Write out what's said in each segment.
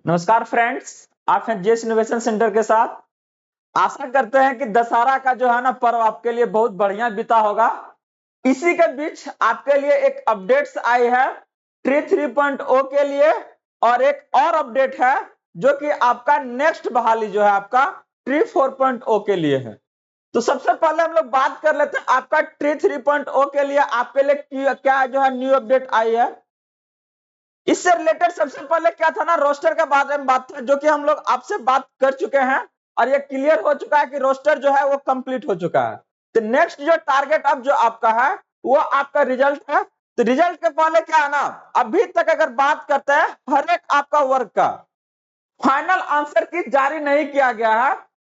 नमस्कार फ्रेंड्स, आप हैं जेस इनोवेशन सेंटर के साथ। आशा करते हैं कि दशहरा का जो है ना पर्व आपके लिए बहुत बढ़िया बीता होगा। इसी के बीच आपके लिए एक अपडेट्स आई है ट्री 3.0 के लिए, और एक और अपडेट है जो कि आपका नेक्स्ट बहाली जो है आपका ट्री 4.0 के लिए है। तो सबसे पहले हम लोग बात कर लेते हैं आपका ट्री 3.0 के लिए आपके लिए क्या जो है न्यू अपडेट आई है। इससे रिलेटेड सबसे पहले क्या था ना, रोस्टर के बारे में बात था, जो कि हम लोग आपसे बात कर चुके हैं और ये क्लियर हो चुका है कि रोस्टर जो है वो कंप्लीट हो चुका है। तो नेक्स्ट जो टारगेट अब जो आपका है वो आपका रिजल्ट है। तो रिजल्ट के पहले क्या है ना, अभी तक अगर बात करते हैं हर एक आपका वर्क का फाइनल आंसर की जारी नहीं किया गया है।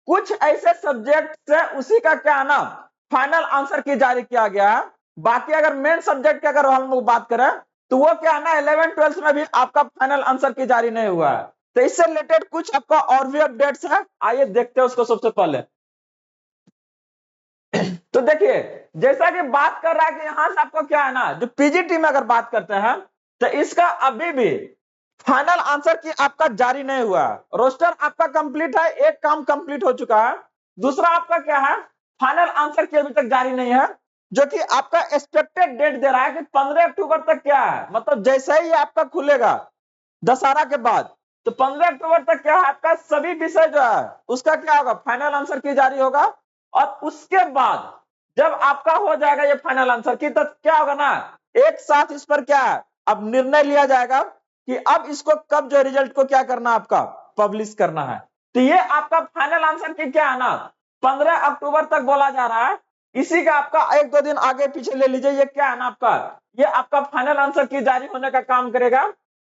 कुछ ऐसे सब्जेक्ट से उसी का क्या है ना फाइनल आंसर की जारी किया गया है। बाकी अगर मेन सब्जेक्ट की अगर हम लोग बात करें तो वो क्या है ना 11-12 में भी आपका फाइनल आंसर की जारी नहीं हुआ है। तो इससे रिलेटेड कुछ आपका और भी अपडेट्स है, आइए देखते हैं उसको। सबसे पहले तो देखिए, जैसा कि बात कर रहा है कि यहां से आपको क्या है ना, जो पीजीटी में अगर बात करते हैं तो इसका अभी भी फाइनल आंसर की आपका जारी नहीं हुआ है। रोस्टर आपका कंप्लीट है, एक काम कंप्लीट हो चुका है। दूसरा आपका क्या है, फाइनल आंसर की अभी तक जारी नहीं है, जो कि आपका एक्सपेक्टेड डेट दे रहा है कि 15 अक्टूबर तक क्या है, मतलब जैसे ही आपका खुलेगा दशहरा के बाद तो 15 अक्टूबर तक क्या है आपका सभी विषय जो है उसका क्या होगा फाइनल आंसर की जारी होगा। और उसके बाद जब आपका हो जाएगा ये फाइनल आंसर की, तो क्या होगा ना, एक साथ इस पर क्या है अब निर्णय लिया जाएगा कि अब इसको कब जो रिजल्ट को क्या करना आपका पब्लिश करना है। तो ये आपका फाइनल आंसर की क्या है ना 15 अक्टूबर तक बोला जा रहा है। इसी का आपका 1-2 दिन आगे पीछे ले लीजिए, ये क्या है ना आपका ये आपका फाइनल आंसर की जारी होने का काम करेगा।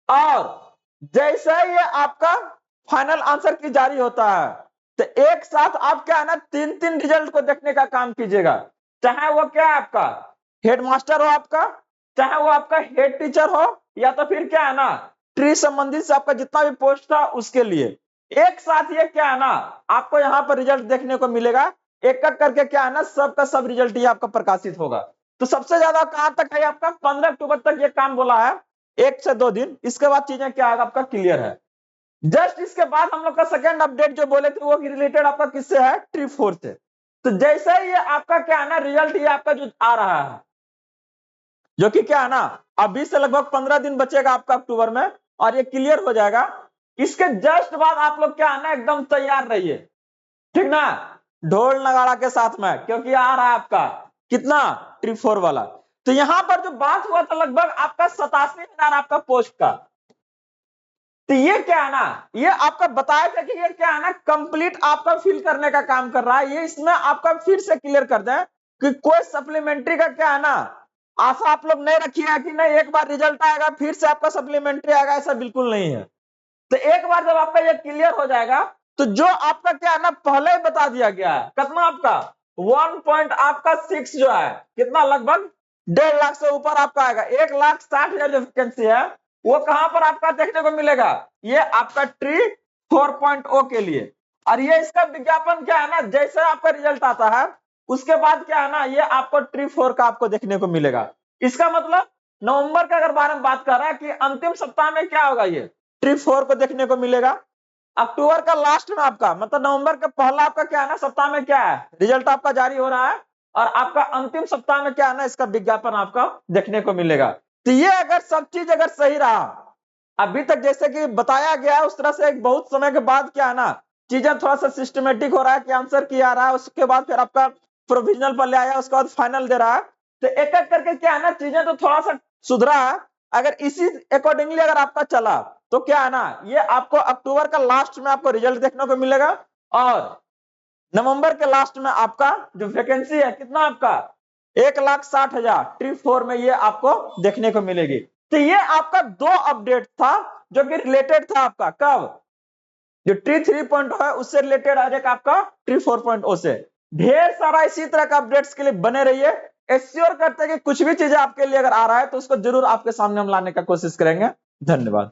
और जैसे ये आपका फाइनल आंसर की जारी होता है तो एक साथ आप क्या है ना 3-3 रिजल्ट को देखने का काम कीजिएगा। चाहे वो क्या है आपका हेडमास्टर हो आपका, चाहे वो आपका हेड टीचर हो, या तो फिर क्या है ना ट्री संबंधित से आपका जितना भी पोस्ट था उसके लिए एक साथ ये क्या है ना आपको यहाँ पर रिजल्ट देखने को मिलेगा। एक एक करके क्या है ना सबका सब रिजल्ट ये आपका प्रकाशित होगा। तो सबसे ज्यादा कहां तक है आपका 15 अक्टूबर तक ये काम बोला है, 1 से 2 दिन। इसके बाद चीजें क्या है आपका क्लियर है। जस्ट इसके बाद हम लोग का सेकंड अपडेट जो बोले थे वो रिलेटेड आपका किससे है, ट्री 4 से। तो जैसे ही ये आपका क्या है ना रिजल्ट ये आपका जो आ रहा है, जो कि क्या है ना अभी से लगभग 15 दिन बचेगा आपका अक्टूबर में और ये क्लियर हो जाएगा। इसके जस्ट बाद आप लोग क्या है ना एकदम तैयार रहिए, ठीक ना, ढोल नगाड़ा के साथ में, क्योंकि आ रहा है आपका कितना ट्री 4 वाला। तो यहां पर जो बात हुआ था लगभग आपका 87,000 आपका पोस्ट का। तो ये क्या है ना ये आपका बताया था कि ये क्या है ना कंप्लीट आपका फिल करने का काम कर रहा है। ये इसमें आपका फिर से क्लियर कर दें कि कोई सप्लीमेंट्री का क्या है ना आशा आप लोग नहीं रखिए कि नहीं एक बार रिजल्ट आएगा फिर से आपका सप्लीमेंट्री आएगा, ऐसा बिल्कुल नहीं है। तो एक बार जब आपका ये क्लियर हो जाएगा तो जो आपका क्या है ना पहले ही बता दिया गया है कितना आपका 1 पॉइंट आपका 6 जो है कितना लगभग 1.5 लाख से ऊपर आपका आएगा। 1,60,000 जो वैकेंसी है वो कहां पर आपका देखने को मिलेगा, ये आपका ट्री 4.0 के लिए। और ये इसका विज्ञापन क्या है ना जैसे आपका रिजल्ट आता है उसके बाद क्या है ना ये आपको ट्री 4 का आपको देखने को मिलेगा। इसका मतलब नवंबर के अगर बारे में बात कर रहा है कि अंतिम सप्ताह में क्या होगा, ये ट्री 4 को देखने को मिलेगा। अक्टूबर का लास्ट में आपका मतलब नवंबर का पहला आपका क्या है ना सप्ताह में क्या है रिजल्ट आपका जारी हो रहा है, और आपका अंतिम सप्ताह में क्या है ना इसका विज्ञापन आपका देखने को मिलेगा। तो ये अगर सब चीज अगर सही रहा अभी तक जैसे कि बताया गया है उस तरह से एक बहुत समय के बाद क्या है ना चीजें थोड़ा सा सिस्टमेटिक हो रहा है कि आंसर किया रहा है, उसके बाद फिर आपका प्रोविजनल पर ले आया, उसके बाद फाइनल दे रहा है। तो एक एक करके क्या है ना चीजें तो थोड़ा सा सुधरा है। अगर इसी अकॉर्डिंगली अगर आपका चला तो क्या है ना ये आपको अक्टूबर का लास्ट में आपको रिजल्ट देखने को मिलेगा, और नवंबर के लास्ट में आपका जो वैकेंसी है कितना आपका 1,60,000 ट्री 4 में ये आपको देखने को मिलेगी। तो ये आपका 2 अपडेट था जो कि रिलेटेड था आपका कब जो ट्री 3.0 है उससे रिलेटेड और एक आपका ट्री 4.0 से। ढेर सारा इसी तरह का अपडेट्स के लिए बने रहिए। एश्योर करते हैं कि कुछ भी चीजें आपके लिए अगर आ रहा है तो उसको जरूर आपके सामने हम लाने का कोशिश करेंगे। धन्यवाद।